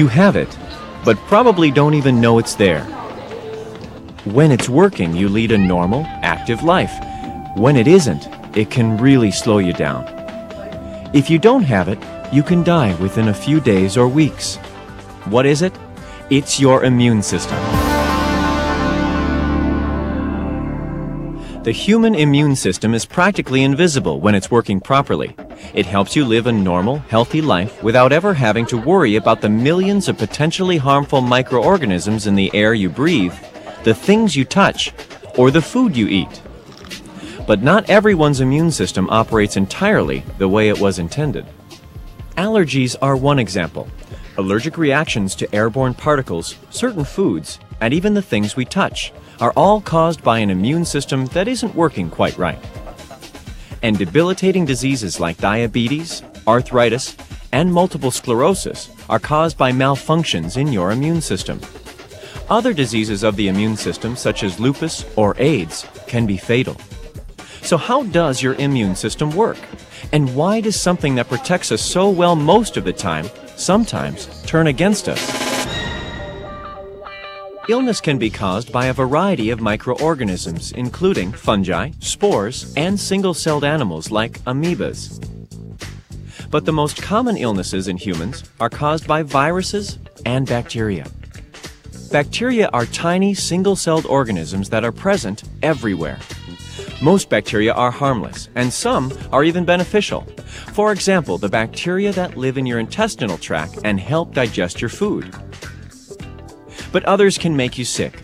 You have it, but probably don't even know it's there. When it's working, you lead a normal, active life. When it isn't, it can really slow you down. If you don't have it, you can die within a few days or weeks. What is it? It's your immune system. The human immune system is practically invisible when it's working properly. It helps you live a normal, healthy life without ever having to worry about the millions of potentially harmful microorganisms in the air you breathe, the things you touch, or the food you eat. But not everyone's immune system operates entirely the way it was intended. Allergies are one example. Allergic reactions to airborne particles, certain foods, and even the things we touch are all caused by an immune system that isn't working quite right. And debilitating diseases like diabetes, arthritis, and multiple sclerosis are caused by malfunctions in your immune system. Other diseases of the immune system, such as lupus or AIDS, can be fatal. So how does your immune system work? And why does something that protects us so well most of the time sometimes turn against us? Illness can be caused by a variety of microorganisms, including fungi, spores, and single-celled animals like amoebas. But the most common illnesses in humans are caused by viruses and bacteria. Bacteria are tiny single-celled organisms that are present everywhere. Most bacteria are harmless, and some are even beneficial. For example, the bacteria that live in your intestinal tract and help digest your food. But others can make you sick.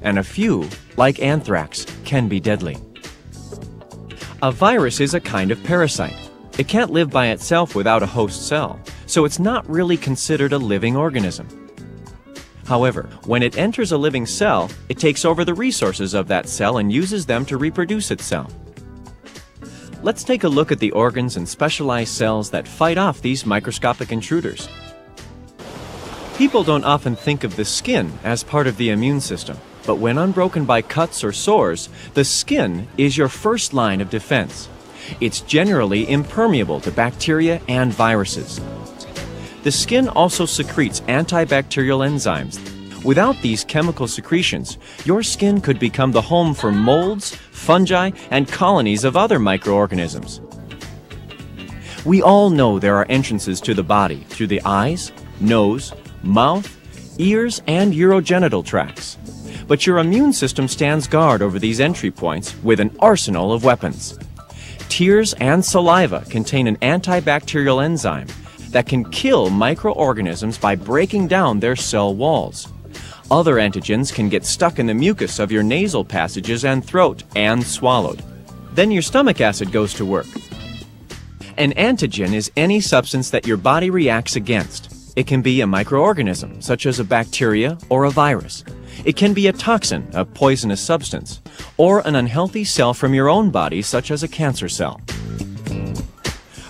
And a few, like anthrax, can be deadly. A virus is a kind of parasite. It can't live by itself without a host cell, so it's not really considered a living organism. However, when it enters a living cell, it takes over the resources of that cell and uses them to reproduce itself. Let's take a look at the organs and specialized cells that fight off these microscopic intruders. People don't often think of the skin as part of the immune system, but when unbroken by cuts or sores, the skin is your first line of defense. It's generally impermeable to bacteria and viruses. The skin also secretes antibacterial enzymes. Without these chemical secretions, your skin could become the home for molds, fungi, and colonies of other microorganisms. We all know there are entrances to the body through the eyes, nose, mouth, ears, and urogenital tracts. But your immune system stands guard over these entry points with an arsenal of weapons. Tears and saliva contain an antibacterial enzyme that can kill microorganisms by breaking down their cell walls. Other antigens can get stuck in the mucus of your nasal passages and throat and swallowed. Then your stomach acid goes to work. An antigen is any substance that your body reacts against. It can be a microorganism, such as a bacteria or a virus. It can be a toxin, a poisonous substance, or an unhealthy cell from your own body, such as a cancer cell.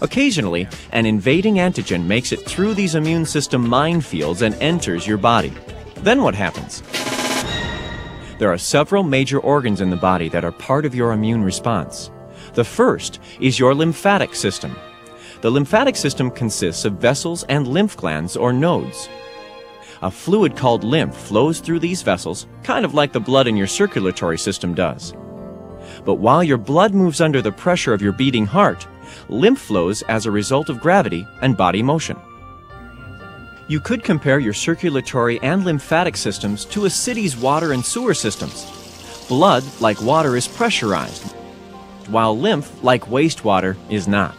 Occasionally, an invading antigen makes it through these immune system minefields and enters your body. Then what happens? There are several major organs in the body that are part of your immune response. The first is your lymphatic system. The lymphatic system consists of vessels and lymph glands or nodes. A fluid called lymph flows through these vessels, kind of like the blood in your circulatory system does. But while your blood moves under the pressure of your beating heart, lymph flows as a result of gravity and body motion. You could compare your circulatory and lymphatic systems to a city's water and sewer systems. Blood, like water, is pressurized, while lymph, like wastewater, is not.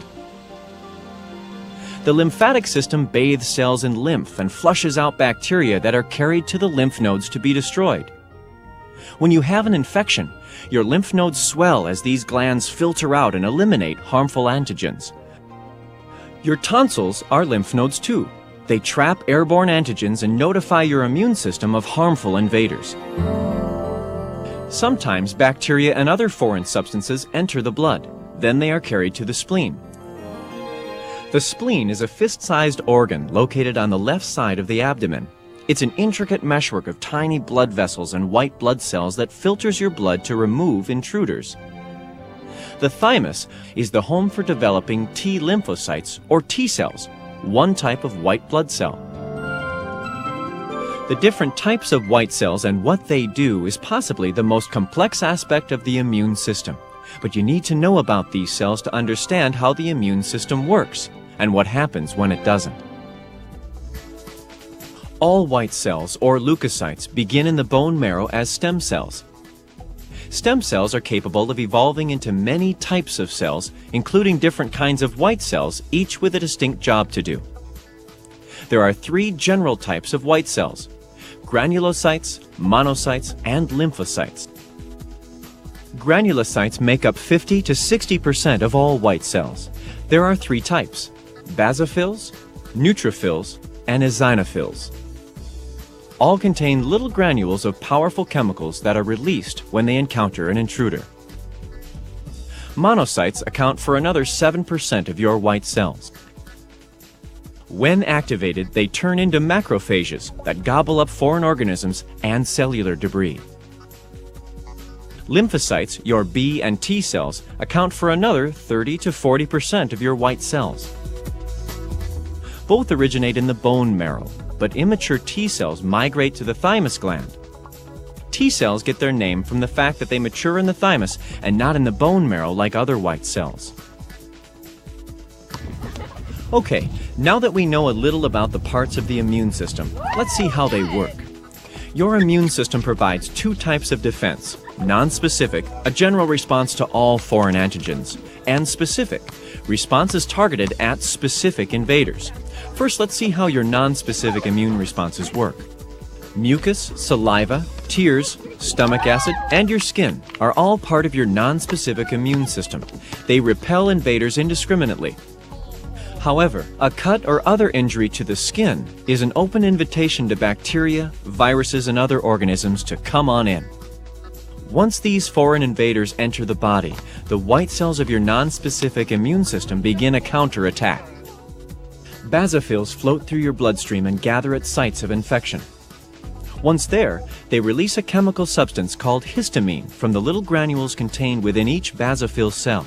The lymphatic system bathes cells in lymph and flushes out bacteria that are carried to the lymph nodes to be destroyed. When you have an infection, your lymph nodes swell as these glands filter out and eliminate harmful antigens. Your tonsils are lymph nodes too. They trap airborne antigens and notify your immune system of harmful invaders. Sometimes bacteria and other foreign substances enter the blood. Then they are carried to the spleen. The spleen is a fist-sized organ located on the left side of the abdomen. It's an intricate meshwork of tiny blood vessels and white blood cells that filters your blood to remove intruders. The thymus is the home for developing T lymphocytes, or T cells, one type of white blood cell. The different types of white cells and what they do is possibly the most complex aspect of the immune system. But you need to know about these cells to understand how the immune system works and what happens when it doesn't. All white cells, or leukocytes, begin in the bone marrow as stem cells. Stem cells are capable of evolving into many types of cells, including different kinds of white cells, each with a distinct job to do. There are three general types of white cells: granulocytes, monocytes, and lymphocytes. Granulocytes make up 50 to 60% of all white cells. There are three types: basophils, neutrophils, and eosinophils. All contain little granules of powerful chemicals that are released when they encounter an intruder. Monocytes account for another 7% of your white cells. When activated, they turn into macrophages that gobble up foreign organisms and cellular debris. Lymphocytes, your B and T cells, account for another 30 to 40% of your white cells. Both originate in the bone marrow, but immature T cells migrate to the thymus gland. T cells get their name from the fact that they mature in the thymus and not in the bone marrow like other white cells. Okay, now that we know a little about the parts of the immune system, let's see how they work. Your immune system provides two types of defense: nonspecific, a general response to all foreign antigens, and specific, responses targeted at specific invaders. First, let's see how your nonspecific immune responses work. Mucus, saliva, tears, stomach acid, and your skin are all part of your nonspecific immune system. They repel invaders indiscriminately. However, a cut or other injury to the skin is an open invitation to bacteria, viruses, and other organisms to come on in. Once these foreign invaders enter the body, the white cells of your nonspecific immune system begin a counterattack. Basophils float through your bloodstream and gather at sites of infection. Once there, they release a chemical substance called histamine from the little granules contained within each basophil cell.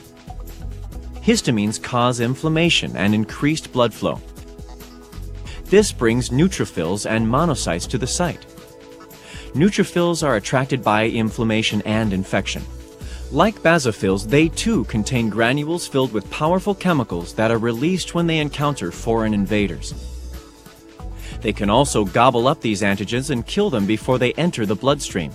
Histamines cause inflammation and increased blood flow. This brings neutrophils and monocytes to the site. Neutrophils are attracted by inflammation and infection. Like basophils, they too contain granules filled with powerful chemicals that are released when they encounter foreign invaders. They can also gobble up these antigens and kill them before they enter the bloodstream.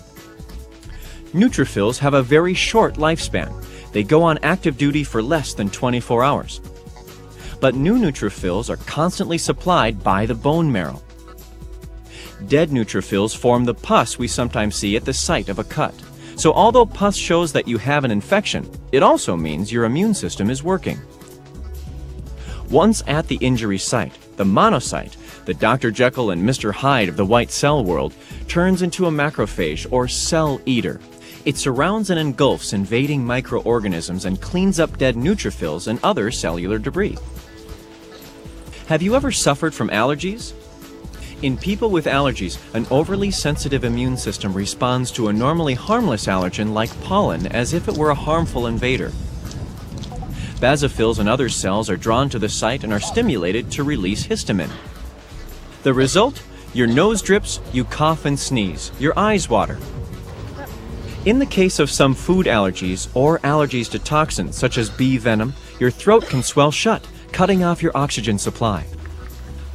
Neutrophils have a very short lifespan. They go on active duty for less than 24 hours. But new neutrophils are constantly supplied by the bone marrow. Dead neutrophils form the pus we sometimes see at the site of a cut. So although pus shows that you have an infection, it also means your immune system is working. Once at the injury site, the monocyte, the Dr. Jekyll and Mr. Hyde of the white cell world, turns into a macrophage or cell eater. It surrounds and engulfs invading microorganisms and cleans up dead neutrophils and other cellular debris. Have you ever suffered from allergies? In people with allergies, an overly sensitive immune system responds to a normally harmless allergen like pollen as if it were a harmful invader. Basophils and other cells are drawn to the site and are stimulated to release histamine. The result? Your nose drips, you cough and sneeze, your eyes water. In the case of some food allergies or allergies to toxins such as bee venom, your throat can swell shut, cutting off your oxygen supply.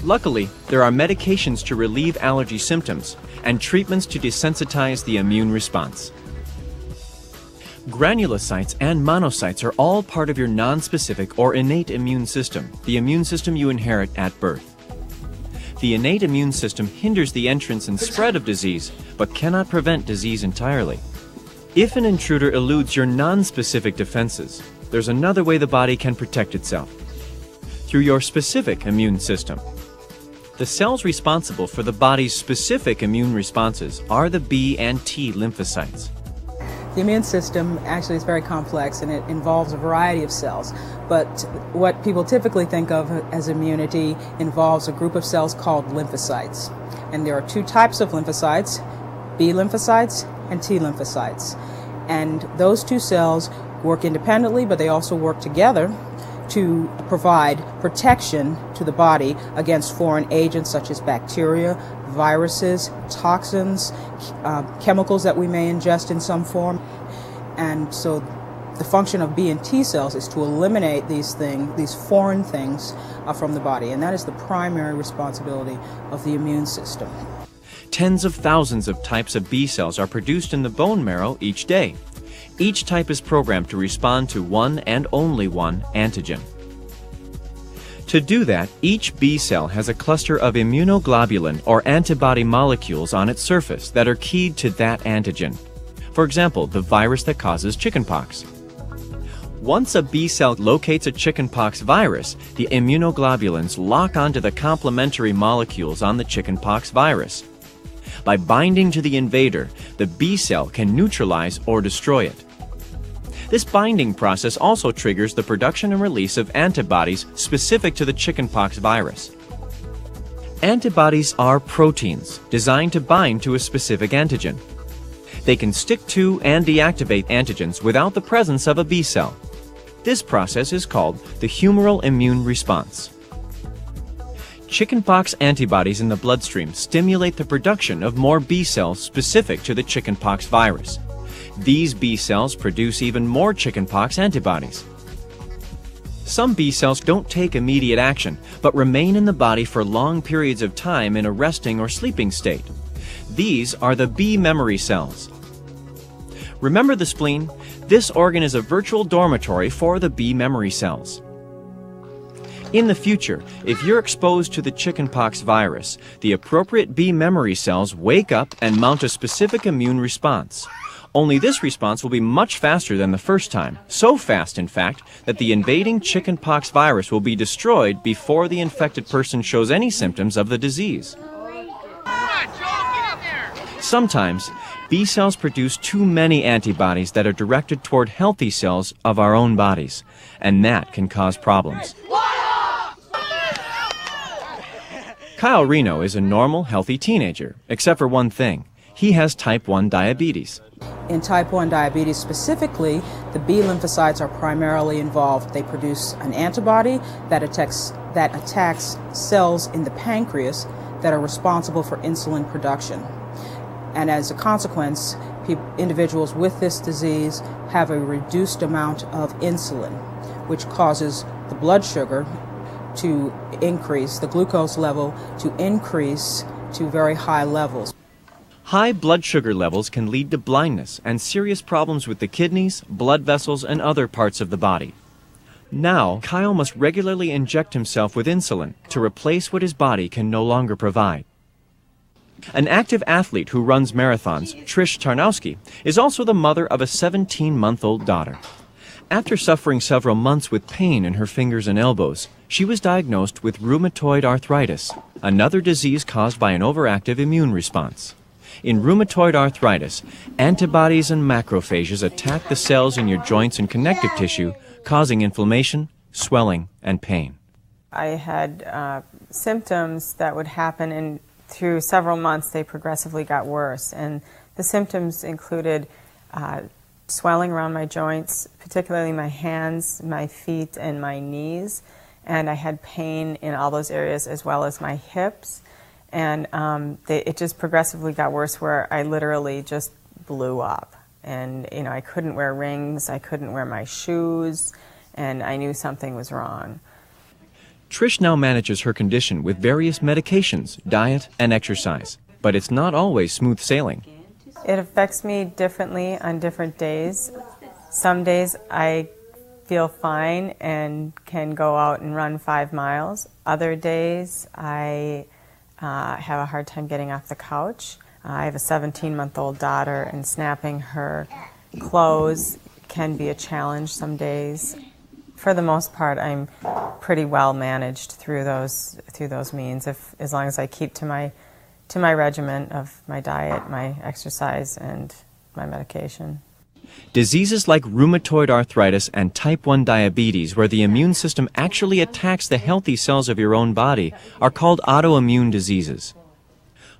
Luckily, there are medications to relieve allergy symptoms and treatments to desensitize the immune response. Granulocytes and monocytes are all part of your nonspecific or innate immune system, the immune system you inherit at birth. The innate immune system hinders the entrance and spread of disease, but cannot prevent disease entirely. If an intruder eludes your nonspecific defenses, there's another way the body can protect itself: through your specific immune system. The cells responsible for the body's specific immune responses are the B and T lymphocytes. The immune system actually is very complex and it involves a variety of cells, but what people typically think of as immunity involves a group of cells called lymphocytes. And there are two types of lymphocytes, B lymphocytes and T lymphocytes. And those two cells work independently, but they also work together to provide protection to the body against foreign agents such as bacteria, viruses, toxins, chemicals that we may ingest in some form. And so the function of B and T cells is to eliminate these foreign things from the body, and that is the primary responsibility of the immune system. Tens of thousands of types of B cells are produced in the bone marrow each day. Each type is programmed to respond to one and only one antigen. To do that, each B cell has a cluster of immunoglobulin or antibody molecules on its surface that are keyed to that antigen. For example, the virus that causes chickenpox. Once a B cell locates a chickenpox virus, the immunoglobulins lock onto the complementary molecules on the chickenpox virus. By binding to the invader, the B cell can neutralize or destroy it. This binding process also triggers the production and release of antibodies specific to the chickenpox virus. Antibodies are proteins designed to bind to a specific antigen. They can stick to and deactivate antigens without the presence of a B cell. This process is called the humoral immune response. Chickenpox antibodies in the bloodstream stimulate the production of more B cells specific to the chickenpox virus. These B cells produce even more chickenpox antibodies. Some B cells don't take immediate action, but remain in the body for long periods of time in a resting or sleeping state. These are the B memory cells. Remember the spleen? This organ is a virtual dormitory for the B memory cells. In the future, if you're exposed to the chickenpox virus, the appropriate B memory cells wake up and mount a specific immune response. Only this response will be much faster than the first time, so fast, in fact, that the invading chickenpox virus will be destroyed before the infected person shows any symptoms of the disease. Sometimes, B cells produce too many antibodies that are directed toward healthy cells of our own bodies, and that can cause problems. Kyle Reno is a normal, healthy teenager, except for one thing. He has type 1 diabetes. In type 1 diabetes specifically, the B lymphocytes are primarily involved. They produce an antibody that attacks cells in the pancreas that are responsible for insulin production. And as a consequence, individuals with this disease have a reduced amount of insulin, which causes the blood sugar to increase, the glucose level to increase to very high levels. High blood sugar levels can lead to blindness and serious problems with the kidneys, blood vessels, and other parts of the body. Now, Kyle must regularly inject himself with insulin to replace what his body can no longer provide. An active athlete who runs marathons, Trish Tarnowski, is also the mother of a 17-month-old daughter. After suffering several months with pain in her fingers and elbows, she was diagnosed with rheumatoid arthritis, another disease caused by an overactive immune response. In rheumatoid arthritis, antibodies and macrophages attack the cells in your joints and connective tissue, causing inflammation, swelling, and pain. I had symptoms that would happen, and through several months they progressively got worse. And the symptoms included swelling around my joints, particularly my hands, my feet, and my knees. And I had pain in all those areas as well as my hips. And it just progressively got worse, where I literally just blew up. And, you know, I couldn't wear rings, I couldn't wear my shoes, and I knew something was wrong. Trish now manages her condition with various medications, diet, and exercise. But it's not always smooth sailing. It affects me differently on different days. Some days I feel fine and can go out and run 5 miles. Other days I have a hard time getting off the couch. I have a 17-month-old daughter, and snapping her clothes can be a challenge some days. For the most part, I'm pretty well managed through those means, as long as I keep to my regimen of my diet, my exercise, and my medication. Diseases like rheumatoid arthritis and type 1 diabetes, where the immune system actually attacks the healthy cells of your own body, are called autoimmune diseases.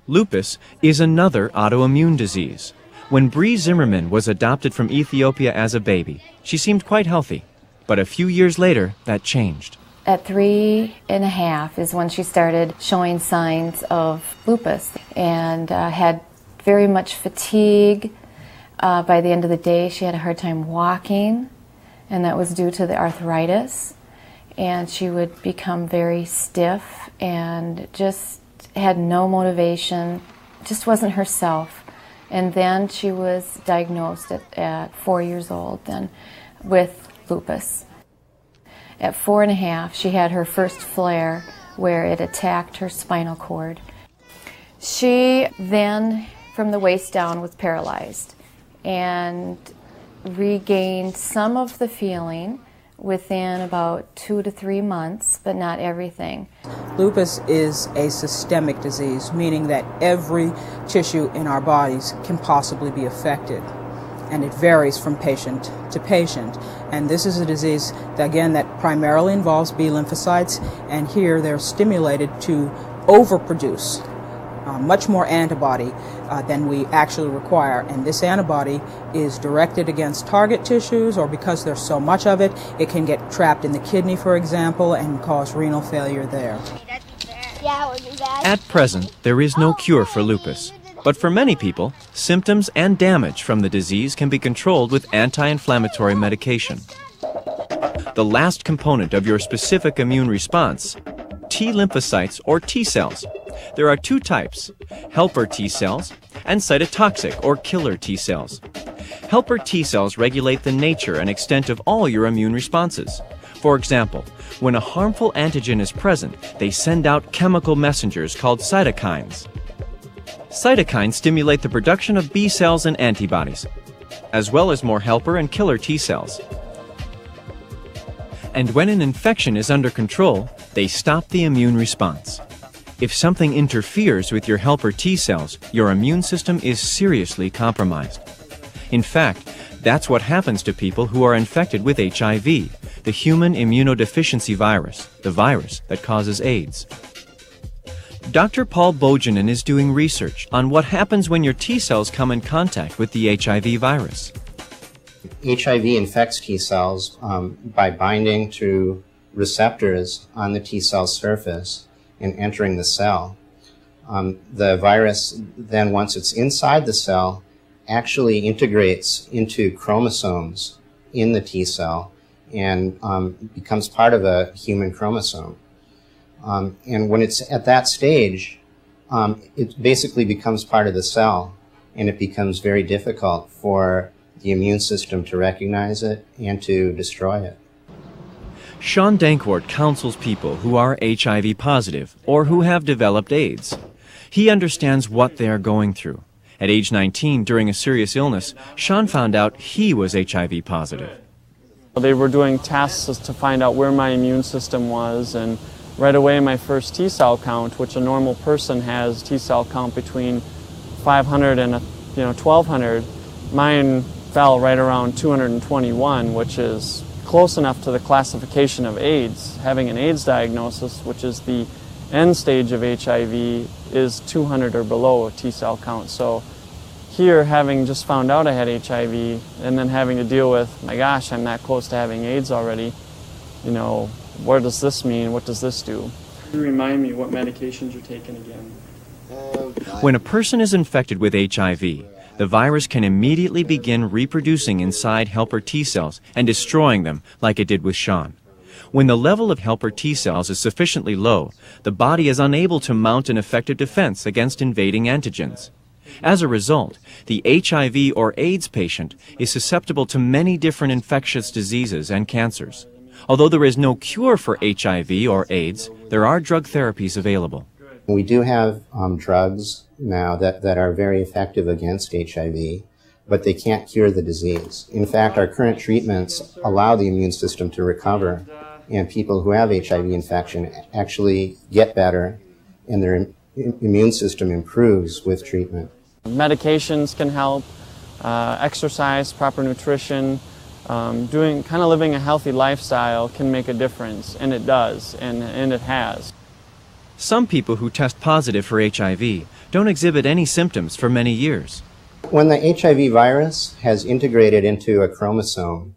Lupus is another autoimmune disease. When Bree Zimmerman was adopted from Ethiopia as a baby, she seemed quite healthy. But a few years later, that changed. At 3.5 is when she started showing signs of lupus and had very much fatigue. By the end of the day, she had a hard time walking, and that was due to the arthritis. And she would become very stiff and just had no motivation, just wasn't herself. And then she was diagnosed at 4 years old then with lupus. At 4.5, she had her first flare where it attacked her spinal cord. She then, from the waist down, was paralyzed and regained some of the feeling within about 2 to 3 months, but not everything. Lupus is a systemic disease, meaning that every tissue in our bodies can possibly be affected. And it varies from patient to patient. And this is a disease, again, that primarily involves B lymphocytes, and here they're stimulated to overproduce much more antibody than we actually require. And this antibody is directed against target tissues, or because there's so much of it, it can get trapped in the kidney, for example, and cause renal failure there. At present, there is no cure for lupus. But for many people, symptoms and damage from the disease can be controlled with anti-inflammatory medication. The last component of your specific immune response, T lymphocytes or T cells. There are two types, helper T cells and cytotoxic or killer T cells. Helper T cells regulate the nature and extent of all your immune responses. For example, when a harmful antigen is present, they send out chemical messengers called cytokines. Cytokines stimulate the production of B cells and antibodies, as well as more helper and killer T cells. And when an infection is under control, they stop the immune response. If something interferes with your helper T cells, your immune system is seriously compromised. In fact, that's what happens to people who are infected with HIV, the human immunodeficiency virus, the virus that causes AIDS. Dr. Paul Bojanin is doing research on what happens when your T cells come in contact with the HIV virus. HIV infects T cells by binding to receptors on the T cell surface and entering the cell. The virus then, once it's inside the cell, actually integrates into chromosomes in the T cell and becomes part of a human chromosome. And when it's at that stage, it basically becomes part of the cell, and it becomes very difficult for the immune system to recognize it and to destroy it. Sean Dankwart counsels people who are HIV positive or who have developed AIDS. He understands what they are going through. At age 19, during a serious illness, Sean found out he was HIV positive. They were doing tests to find out where my immune system was, and right away my first T cell count, which a normal person has T cell count between 500 and 1200, mine fell right around 221, which is close enough to the classification of AIDS. Having an AIDS diagnosis, which is the end stage of HIV, is 200 or below a T cell count. So here, having just found out I had HIV and then having to deal with, my gosh, I'm that close to having AIDS already, what does this mean? What does this do? Remind me what medications you're taking again. When a person is infected with HIV, the virus can immediately begin reproducing inside helper T cells and destroying them like it did with Sean. When the level of helper T cells is sufficiently low, the body is unable to mount an effective defense against invading antigens. As a result, the HIV or AIDS patient is susceptible to many different infectious diseases and cancers. Although there is no cure for HIV or AIDS, there are drug therapies available. We do have drugs now that are very effective against HIV, but they can't cure the disease. In fact, our current treatments allow the immune system to recover, and people who have HIV infection actually get better, and their immune system improves with treatment. Medications can help, exercise, proper nutrition, living a healthy lifestyle can make a difference, and it does, and it has. Some people who test positive for HIV don't exhibit any symptoms for many years. When the HIV virus has integrated into a chromosome,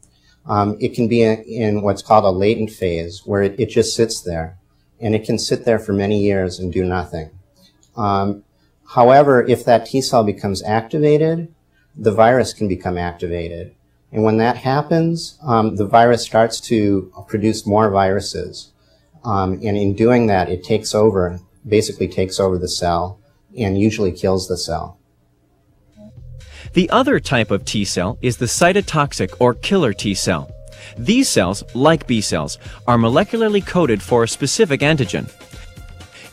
It can be in what's called a latent phase, where it just sits there, and it can sit there for many years and do nothing. However, if that T cell becomes activated, the virus can become activated. And when that happens, the virus starts to produce more viruses. And in doing that, it basically takes over the cell and usually kills the cell. The other type of T cell is the cytotoxic or killer T cell. These cells, like B cells, are molecularly coded for a specific antigen.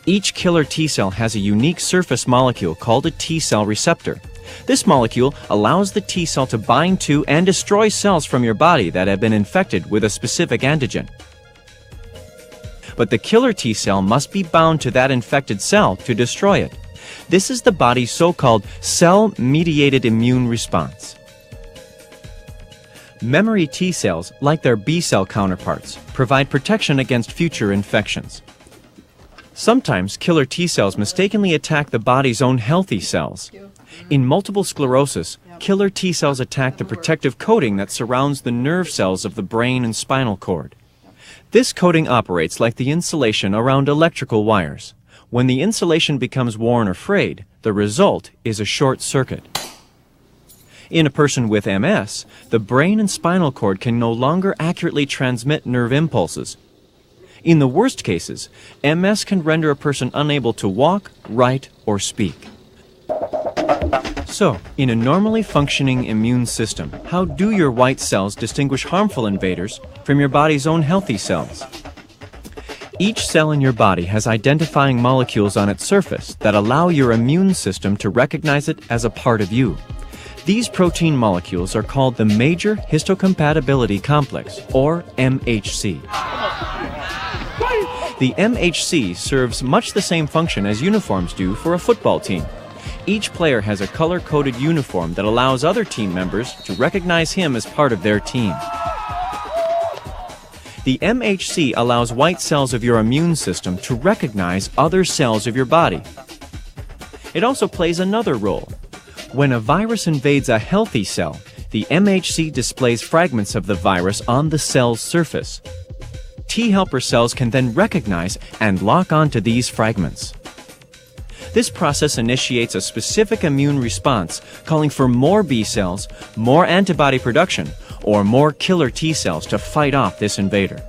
Each killer T cell has a unique surface molecule called a T cell receptor. This molecule allows the T cell to bind to and destroy cells from your body that have been infected with a specific antigen. But the killer T cell must be bound to that infected cell to destroy it. This is the body's so-called cell-mediated immune response. Memory T cells, like their B cell counterparts, provide protection against future infections. Sometimes killer T cells mistakenly attack the body's own healthy cells. In multiple sclerosis, killer T cells attack the protective coating that surrounds the nerve cells of the brain and spinal cord. This coating operates like the insulation around electrical wires. When the insulation becomes worn or frayed, the result is a short circuit. In a person with MS, the brain and spinal cord can no longer accurately transmit nerve impulses. In the worst cases, MS can render a person unable to walk, write, or speak. So, in a normally functioning immune system, how do your white cells distinguish harmful invaders from your body's own healthy cells? Each cell in your body has identifying molecules on its surface that allow your immune system to recognize it as a part of you. These protein molecules are called the Major Histocompatibility Complex, or MHC. The MHC serves much the same function as uniforms do for a football team. Each player has a color-coded uniform that allows other team members to recognize him as part of their team. The MHC allows white cells of your immune system to recognize other cells of your body. It also plays another role. When a virus invades a healthy cell, the MHC displays fragments of the virus on the cell's surface. T helper cells can then recognize and lock onto these fragments. This process initiates a specific immune response, calling for more B cells, more antibody production, or more killer T cells to fight off this invader.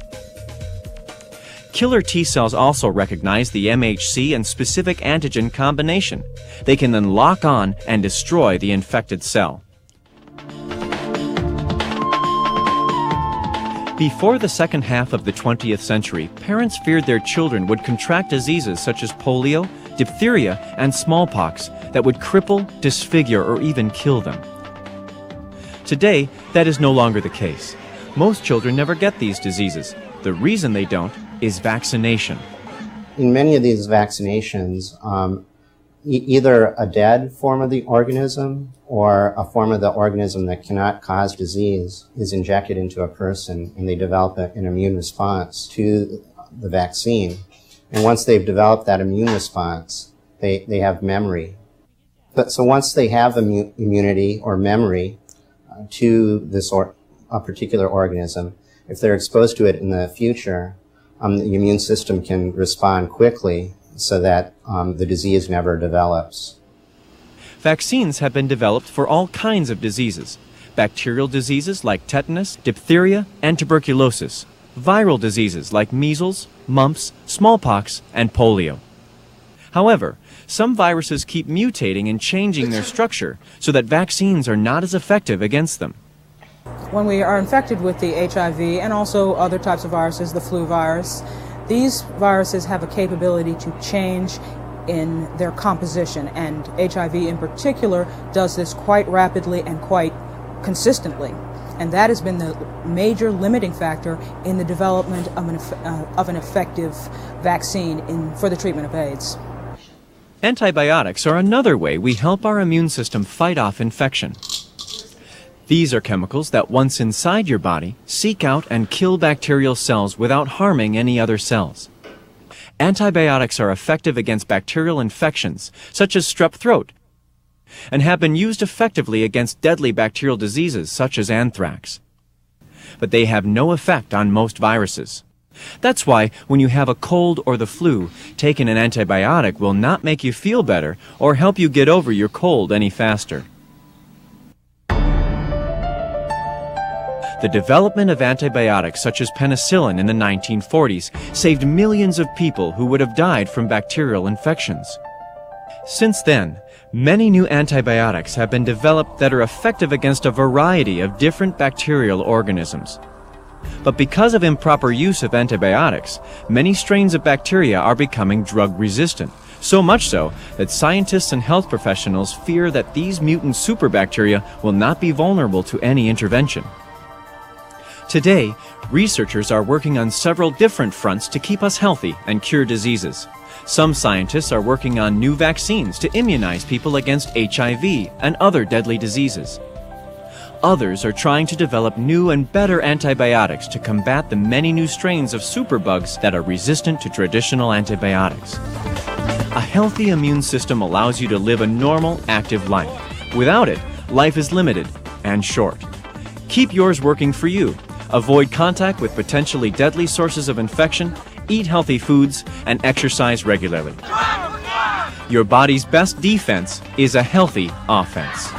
Killer T cells also recognize the MHC and specific antigen combination. They can then lock on and destroy the infected cell. Before the second half of the 20th century, parents feared their children would contract diseases such as polio, diphtheria, and smallpox that would cripple, disfigure, or even kill them. Today, that is no longer the case. Most children never get these diseases. The reason they don't is vaccination. In many of these vaccinations, either a dead form of the organism or a form of the organism that cannot cause disease is injected into a person, and they develop an immune response to the vaccine. And once they've developed that immune response, they have memory. So once they have immunity or memory to this a particular organism, if they're exposed to it in the future, the immune system can respond quickly so that the disease never develops. Vaccines have been developed for all kinds of diseases. Bacterial diseases like tetanus, diphtheria, and tuberculosis. Viral diseases like measles, mumps, smallpox, and polio. However, some viruses keep mutating and changing their structure so that vaccines are not as effective against them. When we are infected with the HIV and also other types of viruses, the flu virus, these viruses have a capability to change in their composition, and HIV in particular does this quite rapidly and quite consistently. And that has been the major limiting factor in the development of an effective vaccine for the treatment of AIDS. Antibiotics are another way we help our immune system fight off infection. These are chemicals that, once inside your body, seek out and kill bacterial cells without harming any other cells. Antibiotics are effective against bacterial infections, such as strep throat, and have been used effectively against deadly bacterial diseases such as anthrax. but they have no effect on most viruses. That's why when you have a cold or the flu, taking an antibiotic will not make you feel better or help you get over your cold any faster. The development of antibiotics such as penicillin in the 1940s saved millions of people who would have died from bacterial infections. Since then, many new antibiotics have been developed that are effective against a variety of different bacterial organisms. But because of improper use of antibiotics, many strains of bacteria are becoming drug-resistant, so much so that scientists and health professionals fear that these mutant superbacteria will not be vulnerable to any intervention. Today, researchers are working on several different fronts to keep us healthy and cure diseases. Some scientists are working on new vaccines to immunize people against HIV and other deadly diseases. Others are trying to develop new and better antibiotics to combat the many new strains of superbugs that are resistant to traditional antibiotics. A healthy immune system allows you to live a normal, active life. Without it, life is limited and short. Keep yours working for you. Avoid contact with potentially deadly sources of infection, eat healthy foods, and exercise regularly. Your body's best defense is a healthy offense.